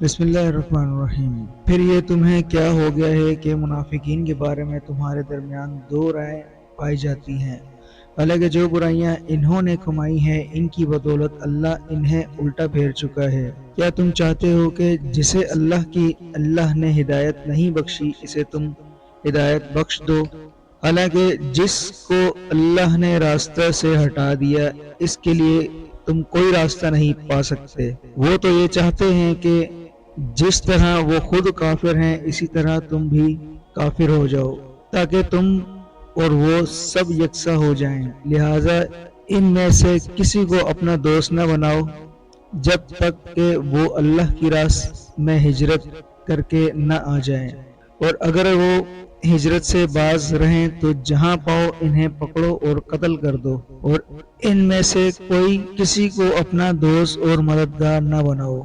بسم اللہ الرحمن الرحیم۔ پھر یہ تمہیں کیا ہو گیا ہے کہ منافقین کے بارے میں تمہارے درمیان دو رائے پائی جاتی ہیں؟ حالانکہ جو برائیاں انہوں نے کمائی ہیں ان کی بدولت اللہ انہیں الٹا پھیر چکا ہے۔ کیا تم چاہتے ہو کہ جسے اللہ نے ہدایت نہیں بخشی اسے تم ہدایت بخش دو؟ حالانکہ جس کو اللہ نے راستہ سے ہٹا دیا اس کے لیے تم کوئی راستہ نہیں پا سکتے۔ وہ تو یہ چاہتے ہیں کہ جس طرح وہ خود کافر ہیں اسی طرح تم بھی کافر ہو جاؤ تاکہ تم اور وہ سب یکساں ہو جائیں۔ لہذا ان میں سے کسی کو اپنا دوست نہ بناؤ جب تک کہ وہ اللہ کی راہ میں ہجرت کر کے نہ آ جائیں، اور اگر وہ ہجرت سے باز رہیں تو جہاں پاؤ انہیں پکڑو اور قتل کر دو، اور ان میں سے کوئی کسی کو اپنا دوست اور مددگار نہ بناؤ۔